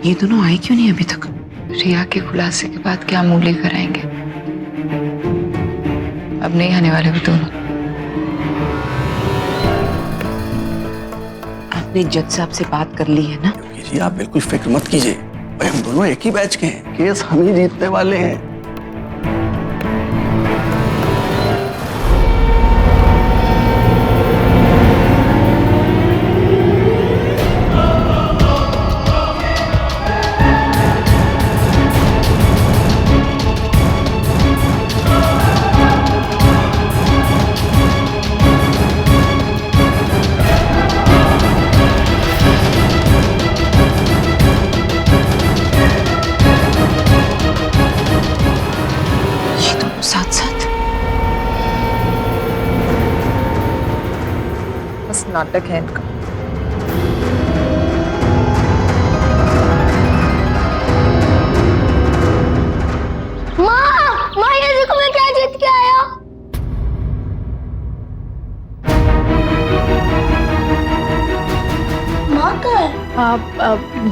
ये दोनों आए क्यों नहीं अभी तक? रिया के खुलासे के बाद क्या मुंह लेकर आएंगे? अब नहीं आने वाले वो दोनों। आपने जज साहब से बात कर ली है ना? जी आप बिल्कुल फिक्र मत कीजिए, भाई हम दोनों एक ही बैच के हैं, केस हम ही जीतने वाले हैं। साथ साथ बस नाटक है इनका। माँ ये देखो मैं क्या जीत के आया। माँ का है?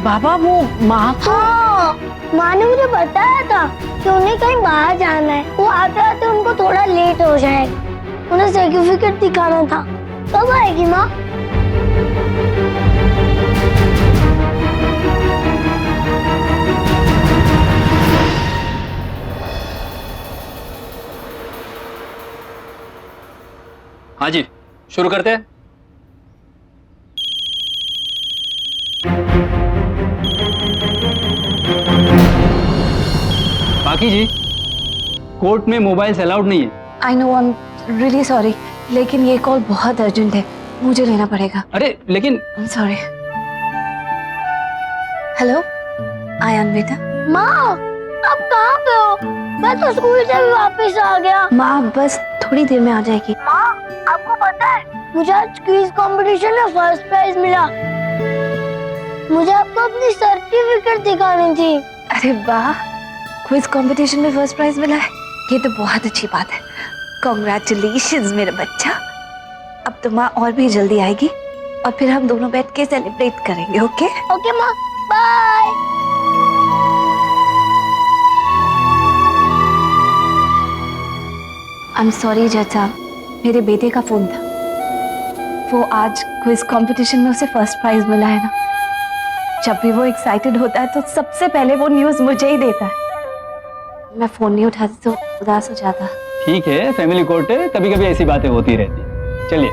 बाबा वो माँ तो हाँ, माँ ने मुझे बताया था कि उन्हें कहीं बाहर जाना है। वो आते आते उनको थोड़ा लेट हो जाएगा। उन्हें सर्टिफिकेट दिखाना था। कब आएगी माँ? हाँ जी, शुरू करते हैं। बाकी जी, कोर्ट में मोबाइल्स अलाउड नहीं है। I know, I am really sorry, लेकिन ये कॉल बहुत अर्जेंट है, मुझे लेना पड़ेगा। अरे लेकिन I am sorry. Hello Ayaan बेटा। माँ आप कहाँ पे हो? मैं तो स्कूल से भी वापस आ गया। माँ बस थोड़ी देर में आ जाएगी। माँ आपको पता है मुझे आज क्विज कंपटीशन में फर्स्ट प्राइज मिला। मुझे आपको अपनी सर्टिफिकेट दिखानी थी। अरे वाह, क्विज कंपटीशन में फर्स्ट प्राइज मिला है, ये तो बहुत अच्छी बात है। कॉन्ग्रेचुलेशंस मेरा बच्चा। अब तो माँ और भी जल्दी आएगी और फिर हम दोनों बैठ के सेलिब्रेट करेंगे। ओके ओके माँ, बाय। आई एम सॉरी जज साहब, मेरे बेटे का फोन था। वो आज क्विज कंपटीशन में उसे फर्स्ट प्राइज मिला है ना। जब भी वो एक्साइटेड होता है तो सबसे पहले वो न्यूज़ मुझे ही देता है। मैं फोन नहीं उठाती तो उदास हो जाता। ठीक है, फैमिली कोर्ट है, कभी कभी ऐसी बातें होती रहती। चलिए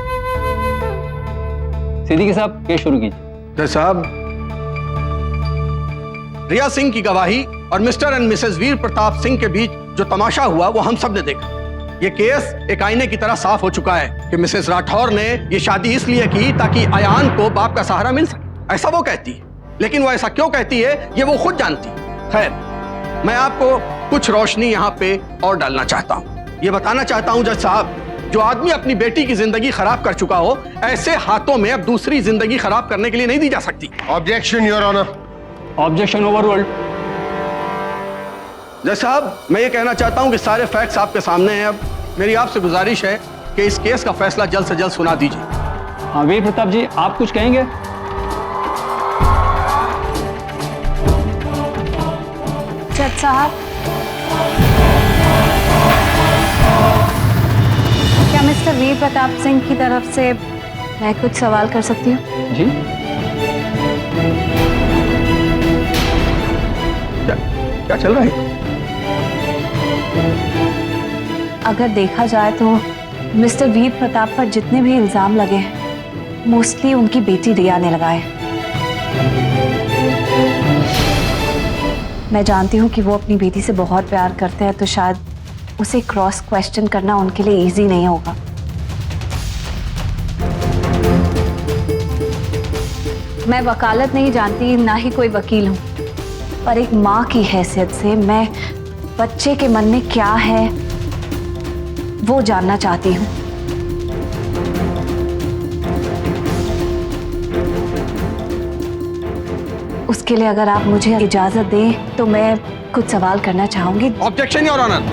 सिद्दीकी साहब, केस शुरू कीजिए। जज साहब, रिया सिंह की गवाही और मिस्टर एंड मिसेस वीर प्रताप सिंह के बीच जो तमाशा हुआ वो हम सब ने देखा। ये केस एक आईने की तरह साफ हो चुका है कि मिसेस राठौर ने ये शादी इसलिए की ताकि अयान को बाप का सहारा मिल सके, ऐसा वो कहती है। लेकिन वो ऐसा क्यों कहती है ये वो खुद जानती है। खैर, मैं आपको कुछ रोशनी यहाँ पे और डालना चाहता हूँ। ये बताना चाहता हूँ जज साहब, जो आदमी अपनी बेटी की जिंदगी खराब कर चुका हो, ऐसे हाथों में अब दूसरी जिंदगी खराब करने के लिए नहीं दी जा सकती। Objection your honour. Objection overruled. जज साहब, मैं ये कहना चाहता हूँ कि सारे फैक्ट्स आपके सामने हैं। अब मेरी आपसे गुजारिश है कि इस केस का फैसला जल्द से जल्द सुना दीजिए। हाँ वीर प्रताप जी, आप कुछ कहेंगे? जज साहब, क्या मिस्टर वीर प्रताप सिंह की तरफ से मैं कुछ सवाल कर सकती हूँ? जी क्या चल रहा है? अगर देखा जाए तो मिस्टर वीर प्रताप पर जितने भी इल्जाम लगे हैं मोस्टली उनकी बेटी रिया ने लगाए हैं। मैं जानती हूँ कि वो अपनी बेटी से बहुत प्यार करते हैं, तो शायद उसे क्रॉस क्वेश्चन करना उनके लिए इजी नहीं होगा। मैं वकालत नहीं जानती, ना ही कोई वकील हूँ, पर एक माँ की हैसियत से मैं बच्चे के मन में क्या है वो जानना चाहती हूँ। उसके लिए अगर आप मुझे इजाजत दें तो मैं कुछ सवाल करना चाहूंगी। ऑब्जेक्शन योर ऑनर,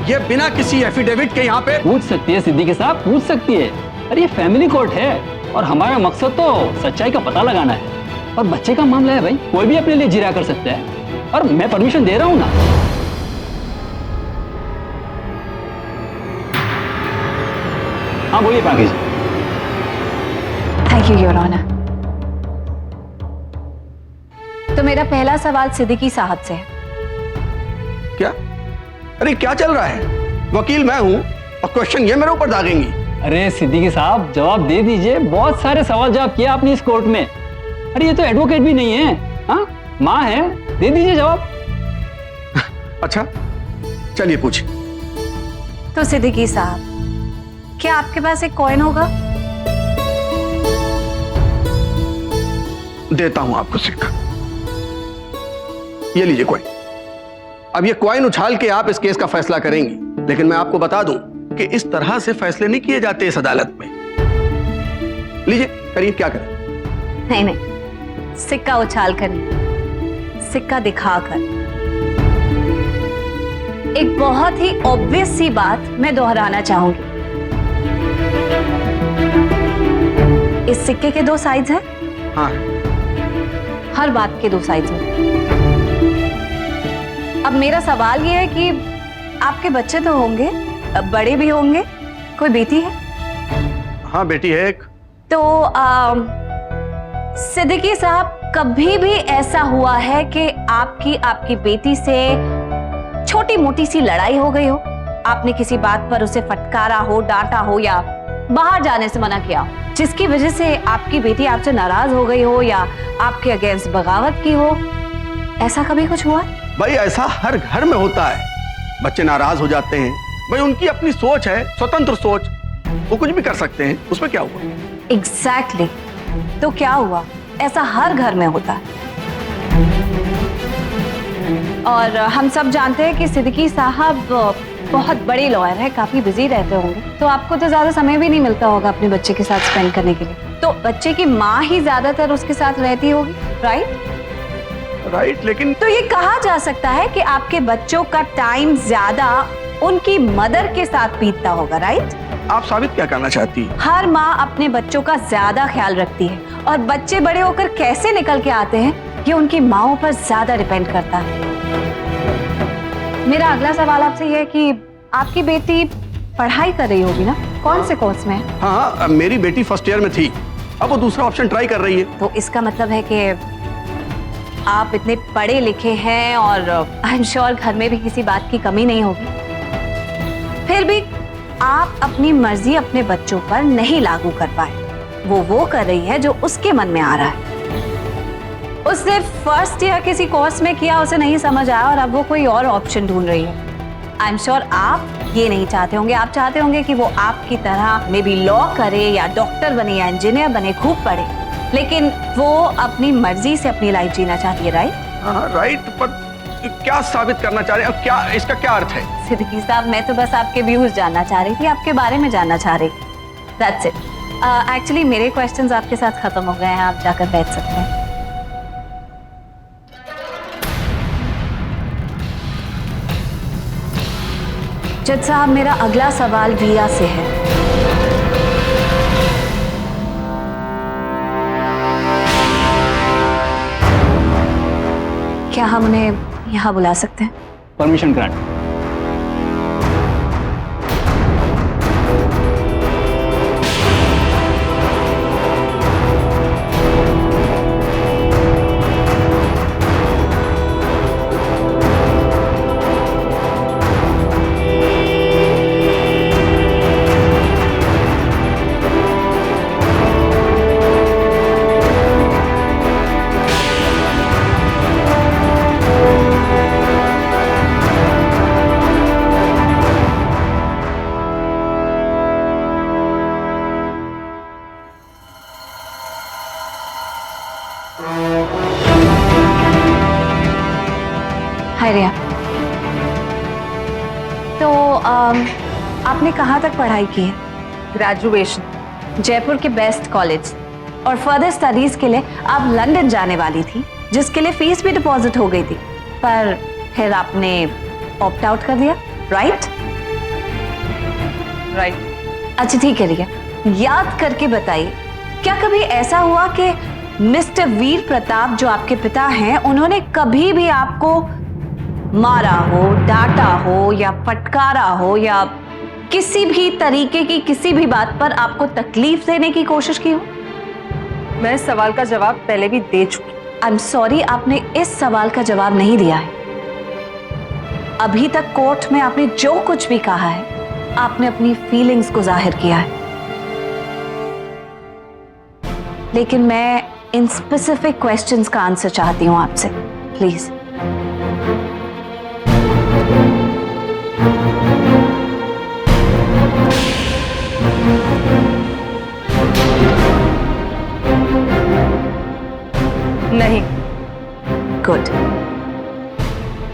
ये बिना किसी एफिडेविट के यहाँ पे पूछ सकती है सिद्दीकी साहब, पूछ सकती है। अरे ये फैमिली कोर्ट है और हमारा मकसद तो सच्चाई का पता लगाना है। और बच्चे का मामला है भाई, कोई भी अपने लिए जिरा कर सकता है, और मैं परमिशन दे रहा हूं ना। हाँ बोलिए Paki ji. Thank you your honour. तो मेरा पहला सवाल सिद्दीकी साहब से है। क्या? अरे क्या चल रहा है? वकील मैं हूं और क्वेश्चन ये मेरे ऊपर दागेंगी। अरे सिद्दीकी साहब जवाब दे दीजिए, बहुत सारे सवाल जवाब किया आपने इस कोर्ट में। अरे ये तो एडवोकेट भी नहीं है, हाँ माँ है, दे दीजिए जवाब। अच्छा चलिए पूछिए। तो सिद्दीकी साहब, क्या आपके पास एक कॉइन होगा? देता हूं आपको सिक्का, ये लीजिए कॉइन। अब ये कॉइन उछाल के आप इस केस का फैसला करेंगी, लेकिन मैं आपको बता दूं कि इस तरह से फैसले नहीं किए जाते इस अदालत में। लीजिए करिए, क्या करें? नहीं नहीं, सिक्का उछाल कर नहीं, सिक्का दिखाकर। एक बहुत ही ऑब्वियस सी बात मैं दोहराना चाहूंगी। इस सिक्के के दो साइड्स हैं। हाँ, हर बात के दो साइड्स हैं। अब मेरा सवाल ये है कि आपके बच्चे तो होंगे, बड़े भी होंगे, कोई बेटी है? हाँ बेटी है एक। तो सिद्दीकी साहब, कभी भी ऐसा हुआ है कि आपकी बेटी से छोटी मोटी सी लड़ाई हो गई हो? आपने किसी बात पर उसे फटकारा हो, डांटा हो या बाहर जाने से मना किया, जिसकी वजह से आपकी बेटी आपसे नाराज हो गई हो या आपके अगेंस्ट बगावत की हो? ऐसा कभी कुछ हुआ? भाई ऐसा हर घर में होता है, बच्चे नाराज हो जाते हैं। भाई उनकी अपनी सोच है, स्वतंत्र सोच, वो कुछ भी कर सकते हैं, उसमें क्या हुआ? एग्जैक्टली। तो क्या हुआ? ऐसा हर घर में होता है। और हम सब जानते हैं कि सिद्दीकी साहब बहुत बड़े लॉयर है, काफी बिजी रहते होंगे, तो आपको तो ज्यादा समय भी नहीं मिलता होगा अपने बच्चे के साथ स्पेंड करने के लिए। तो बच्चे की माँ ही ज्यादातर उसके साथ रहती होगी, राइट? राइट, लेकिन तो ये कहा जा सकता है कि आपके बच्चों का टाइम ज्यादा उनकी मदर के साथ बीतता होगा, राइट? आप साबित क्या करना चाहती हैं? हर माँ अपने बच्चों का ज्यादा ख्याल रखती है, और बच्चे बड़े होकर कैसे निकल के आते हैं ये उनकी माँओं पर ज्यादा डिपेंड करता है। मेरा अगला सवाल आपसे ये है कि आपकी बेटी पढ़ाई कर रही होगी ना? कौन से कोर्स में है? हाँ, मेरी बेटी फर्स्ट ईयर में थी, अब वो दूसरा ऑप्शन ट्राई कर रही है। तो इसका मतलब है कि आप इतने पढ़े लिखे हैं और आई एम श्योर घर में भी किसी बात की कमी नहीं होगी, फिर भी आप अपनी मर्जी अपने बच्चों पर नहीं लागू कर पाए। वो कर रही है जो उसके मन में आ रहा है। उसने फर्स्ट ईयर किसी कोर्स में किया, उसे नहीं समझ आया और अब वो कोई और ऑप्शन ढूंढ रही है। आई एम श्योर आप ये नहीं चाहते होंगे, आप चाहते होंगे कि वो आपकी तरह मे बी लॉ करे या डॉक्टर बने या इंजीनियर बने, खूब पढ़े, लेकिन वो अपनी मर्जी से अपनी लाइफ जीना चाहती है, राइट? हाँ राइट, पर क्या साबित करना चाह रहे हैं? क्या इसका क्या अर्थ है? सिद्दीकी साहब, मैं तो बस आपके व्यूज जानना चाह रही थी, आपके बारे में जानना चाह रही थी, दैट्स इट। एक्चुअली मेरे क्वेश्चंस आपके साथ खत्म हो गए हैं, आप जाकर बैठ सकते हैं। जज साहब, मेरा अगला सवाल रिया से है। क्या हम उन्हें यहाँ बुला सकते हैं? Permission grant. हाय रिया। तो आपने कहाँ तक पढ़ाई की है? ग्रेजुएशन, जयपुर के बेस्ट कॉलेज, और फर्दर स्टडीज के लिए आप लंदन जाने वाली थी, जिसके लिए फीस भी डिपॉजिट हो गई थी, पर फिर आपने ऑप्ट आउट कर दिया, राइट? राइट। अच्छा ठीक है रिया, याद करके बताइए, क्या कभी ऐसा हुआ कि मिस्टर वीर प्रताप जो आपके पिता हैं, उन्होंने कभी भी आपको मारा हो, डांटा हो या फटकारा हो या किसी भी तरीके की किसी भी बात पर आपको तकलीफ देने की कोशिश की हो? मैं इस सवाल का जवाब पहले भी दे चुकी। आई एम सॉरी, आपने इस सवाल का जवाब नहीं दिया है। अभी तक कोर्ट में आपने जो कुछ भी कहा है, आपने अपनी फीलिंग्स को जाहिर किया है, लेकिन मैं इन स्पेसिफिक क्वेश्चंस का आंसर चाहती हूं आपसे, प्लीज। नहीं। गुड।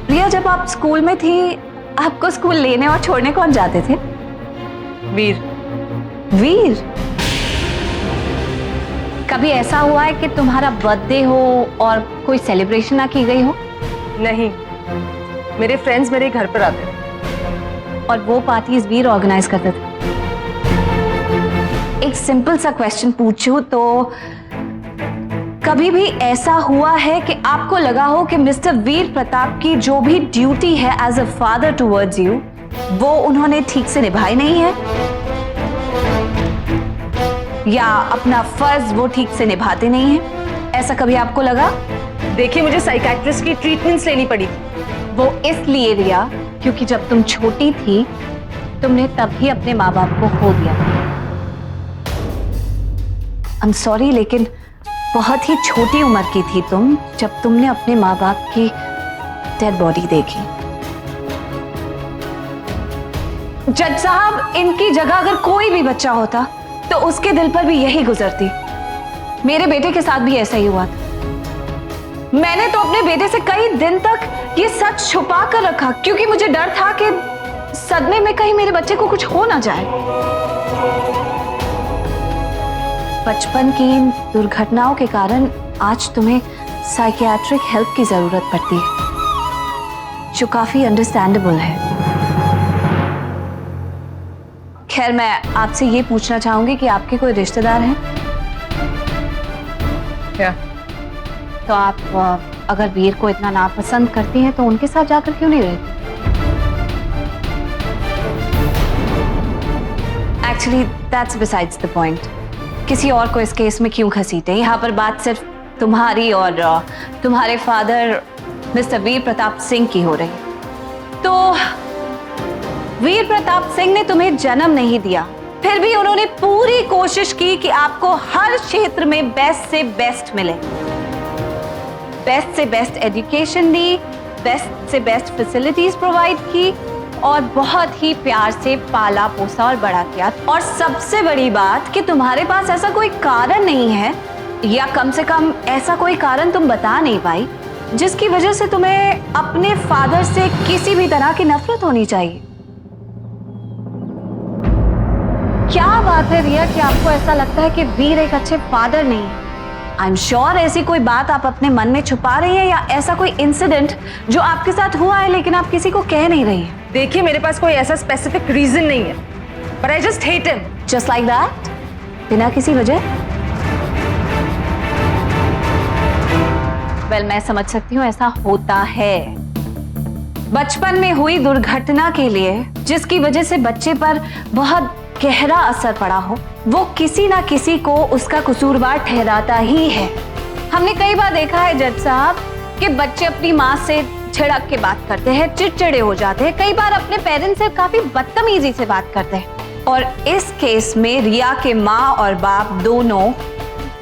रिया, जब आप स्कूल में थी, आपको स्कूल लेने और छोड़ने कौन जाते थे? वीर। वीर? कभी ऐसा हुआ है कि तुम्हारा बर्थडे हो और कोई सेलिब्रेशन ना की गई हो? नहीं, मेरे फ्रेंड्स मेरे घर पर आते थे और वो पार्टीज वीर ऑर्गेनाइज करते थे। एक सिंपल सा क्वेश्चन पूछूं तो कभी भी ऐसा हुआ है कि आपको लगा हो कि मिस्टर वीर प्रताप की जो भी ड्यूटी है as a father towards you, वो उन्होंने ठीक से निभाई नहीं है, या अपना फर्ज वो ठीक से निभाते नहीं है? ऐसा कभी आपको लगा? देखिए, मुझे साइकियाट्रिस्ट की ट्रीटमेंट्स लेनी पड़ी। वो इसलिए रिया क्योंकि जब तुम छोटी थी, तुमने तभी अपने माँ बाप को खो दिया। आई एम सॉरी, लेकिन बहुत ही छोटी उम्र की थी तुम जब तुमने अपने माँ बाप की डेड बॉडी देखी। जज साहब, इनकी जगह अगर कोई भी बच्चा होता तो उसके दिल पर भी यही गुजरती। मेरे बेटे के साथ भी ऐसा ही हुआ था। मैंने तो अपने बेटे से कई दिन तक ये सच छुपा कर रखा क्योंकि मुझे डर था कि सदमे में कहीं मेरे बच्चे को कुछ हो ना जाए। बचपन की इन दुर्घटनाओं के कारण आज तुम्हें साइकियाट्रिक हेल्प की जरूरत पड़ती है, जो काफी अंडरस्टैंडेबल है। खैर, मैं आपसे ये पूछना चाहूंगी कि आपके कोई रिश्तेदार हैं? क्या? तो आप अगर वीर को इतना नापसंद करती हैं तो उनके साथ जाकर क्यों नहीं रहती? Actually that's besides the point. किसी और को इस केस में क्यों घसीटे? यहाँ पर बात सिर्फ तुम्हारी और तुम्हारे फादर मिस्टर वीर प्रताप सिंह की हो रही। तो वीर प्रताप सिंह ने तुम्हें जन्म नहीं दिया, फिर भी उन्होंने पूरी कोशिश की कि आपको हर क्षेत्र में बेस्ट से बेस्ट मिले। बेस्ट से बेस्ट एजुकेशन दी, बेस्ट से बेस्ट फैसिलिटीज प्रोवाइड की और बहुत ही प्यार से पाला पोसा और बड़ा किया। और सबसे बड़ी बात कि तुम्हारे पास ऐसा कोई कारण नहीं है, या कम से कम ऐसा कोई कारण तुम बता नहीं पाई जिसकी वजह से तुम्हें अपने फादर से किसी भी तरह की नफरत होनी चाहिए। क्या बात है रिया कि आपको ऐसा लगता है कि वीर एक अच्छे फादर नहीं है? आई एम श्योर ऐसी कोई बात आप अपने मन में छुपा रही हैं, या ऐसा कोई इंसिडेंट जो आपके साथ हुआ है लेकिन आप किसी को कह नहीं रही हैं। देखिए, मेरे पास कोई ऐसा स्पेसिफिक रीजन नहीं है, but I just hate him. Just like that, बिना किसी वजह? वेल, मैं समझ सकती हूँ ऐसा होता है। बचपन में हुई दुर्घटना के लिए जिसकी वजह से बच्चे पर बहुत गहरा असर पड़ा हो, वो किसी ना किसी को उसका कसूरवार ठहराता ही है। हमने कई बार देखा है जज साहब कि बच्चे अपनी माँ से छिड़क के बात करते हैं, चिड़चिड़े हो जाते हैं, कई बार अपने पेरेंट्स से काफी बदतमीजी से बात करते हैं। और इस केस में रिया के माँ और बाप दोनों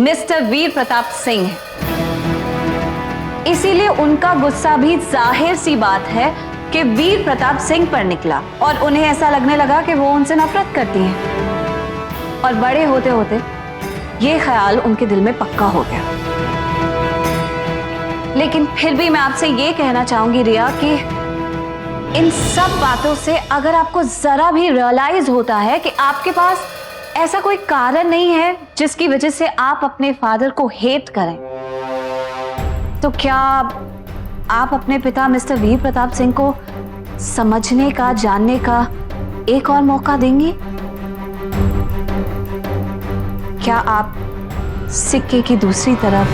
मिस्टर वीर प्रताप सिंह हैं, इसीलिए उनका गुस्सा भी जाहिर सी बात है कि वीर प्रताप सिंह पर निकला और उन्हें ऐसा लगने लगा कि वो उनसे नफरत करती हैं। और बड़े होते होते ये ख्याल उनके दिल में पक्का हो गया। लेकिन फिर भी मैं आपसे ये कहना चाहूंगी रिया कि इन सब बातों से अगर आपको जरा भी रियलाइज होता है कि आपके पास ऐसा कोई कारण नहीं है जिसकी वजह से आप अपने फादर को हेट करें, तो क्या आप अपने पिता मिस्टर वीर प्रताप सिंह को समझने का, जानने का एक और मौका देंगी? क्या आप सिक्के की दूसरी तरफ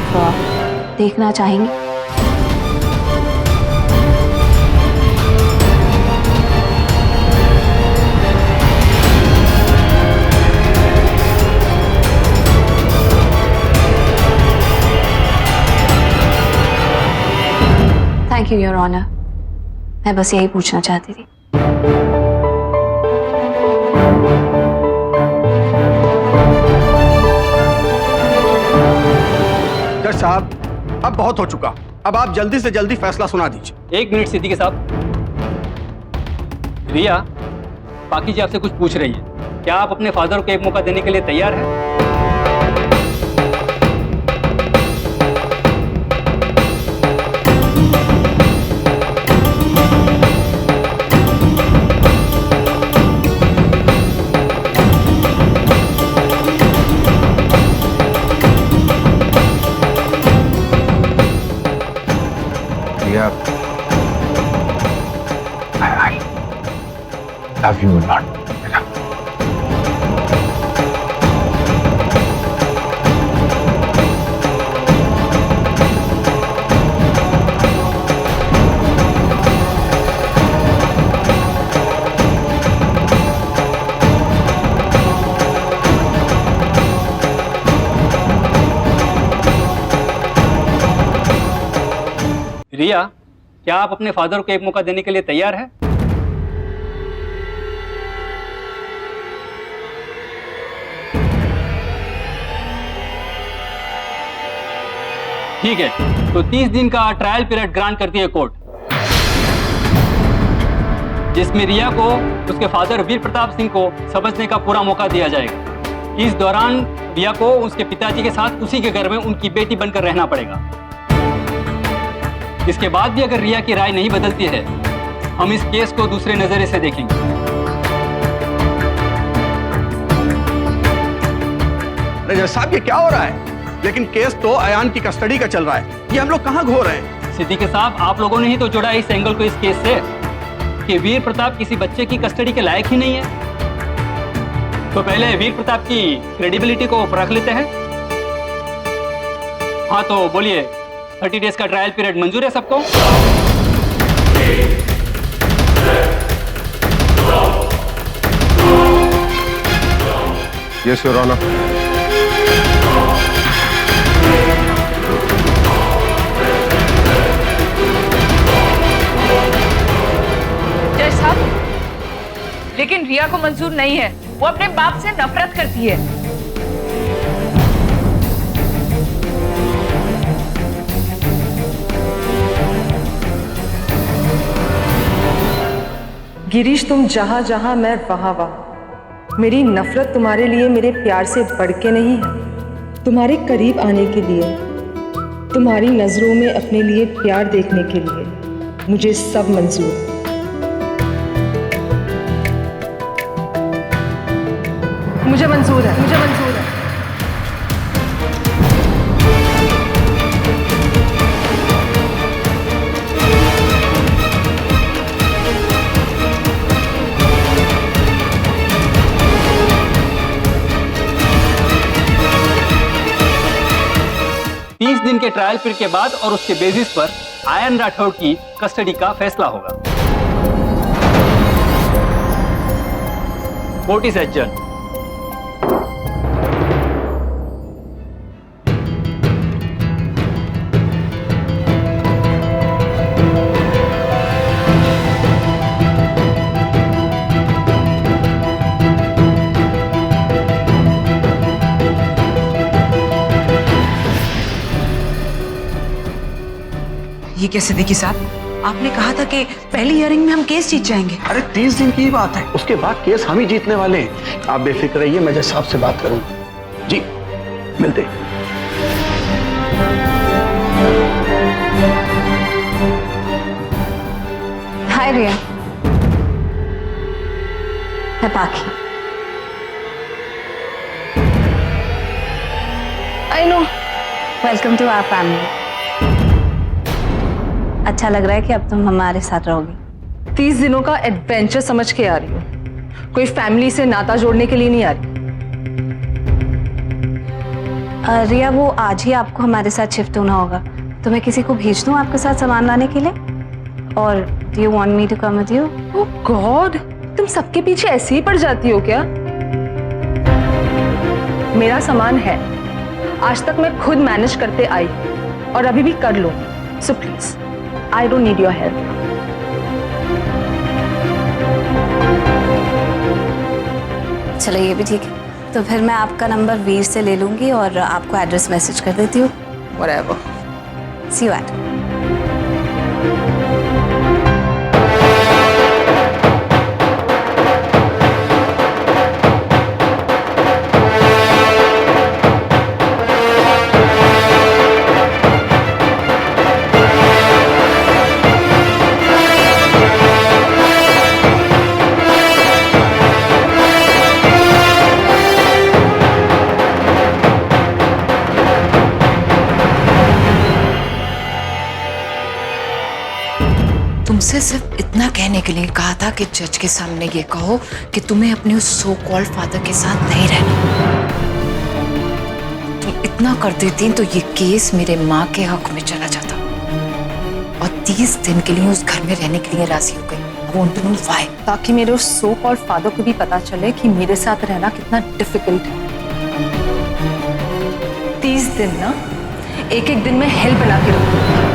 देखना चाहेंगे? थैंक यू योर ऑनर, मैं बस यही पूछना चाहती थी। जज साहब, अब बहुत हो चुका, अब आप जल्दी से जल्दी फैसला सुना दीजिए। 1 मिनट सिद्दीकी साहब। रिया, बाकी जी आपसे कुछ पूछ रही है, क्या आप अपने फादर को एक मौका देने के लिए तैयार हैं? I love you a lot. रिया, क्या आप अपने फादर को एक मौका देने के लिए तैयार हैं? ठीक है, तो 30 दिन का ट्रायल पीरियड ग्रांट करती है कोर्ट, जिसमें रिया को उसके फादर वीर प्रताप सिंह को समझने का पूरा मौका दिया जाएगा। इस दौरान रिया को उसके पिताजी के साथ उसी के घर में उनकी बेटी बनकर रहना पड़ेगा। इसके बाद भी अगर रिया की राय नहीं बदलती है, हम इस केस को दूसरे नजरिए से देखेंगे। जज साहब, ये क्या हो रहा है? लेकिन केस तो अयान की कस्टडी का चल रहा है, ये हम लोग कहाँ घो रहे हैं? सिद्दीकी साहब, आप लोगों ने ही तो जोड़ा इस एंगल को इस केस से कि वीर प्रताप किसी बच्चे की कस्टडी के लायक ही नहीं है। तो पहले वीर प्रताप की क्रेडिबिलिटी को परख लेते हैं। हाँ तो बोलिए, 30 डेज का ट्रायल पीरियड मंजूर है सबको? Yes, Your Honor. जज साहब, लेकिन रिया को मंजूर नहीं है, वो अपने बाप से नफरत करती है। गिरीश, तुम जहां जहां मैं वहां वहां। मेरी नफरत तुम्हारे लिए मेरे प्यार से बढ़ के नहीं है, तुम्हारे करीब आने के लिए, तुम्हारी नजरों में अपने लिए प्यार देखने के लिए मुझे सब मंजूर है। मुझे मंजूर है, मुझे मंजूर है। दिन के ट्रायल पीरियड के बाद और उसके बेसिस पर आयन राठौड़ की कस्टडी का फैसला होगा। Court is adjourn. ये क्या सिद्दीकी साहब, आपने कहा था कि पहली हियरिंग में हम केस जीत जाएंगे। अरे 30 दिन की बात है, उसके बाद केस हम ही जीतने वाले हैं। आप बेफिक्र रहिए, मैं जज साहब से बात करूंगा। जी मिलते। हाय रिया, मैं Pakhi. I know, welcome to our family. अच्छा लग रहा है कि अब तुम हमारे साथ रहोगी। 30 दिनों का एडवेंचर समझ के आ रही हूँ, कोई फैमिली से नाता जोड़ने के लिए नहीं आ रही। रिया, वो आज ही आपको हमारे साथ शिफ्ट होना होगा, तो मैं किसी को भेज दूं आपके साथ सामान लाने के लिए? और do you want me to come with you? Oh god, तुम सबके पीछे ऐसे ही पड़ जाती हो क्या? मेरा सामान है, आज तक मैं खुद मैनेज करते आई और अभी भी कर लो, so please I don't need your help. चलो ये भी ठीक है, तो फिर मैं आपका नंबर वीर से ले लूंगी और आपको एड्रेस मैसेज कर देती हूँ। व्हाटएवर। See you at. तुमसे सिर्फ इतना कहने के लिए कहा था कि जज के सामने ये कहो कि तुम्हें अपने उस सो कॉल्ड फादर के साथ नहीं रहना। तुम इतना कर देती तो ये केस मेरे माँ के हक में चला जाता और 30 दिन के लिए उस घर में रहने के लिए राजी हो गई। I want to know why? ताकि मेरे उस सो कॉल्ड फादर को भी पता चले कि मेरे साथ रहना कितना डिफिकल्ट है। 30 दिन ना, एक एक दिन में हेल बना के रखूंगी।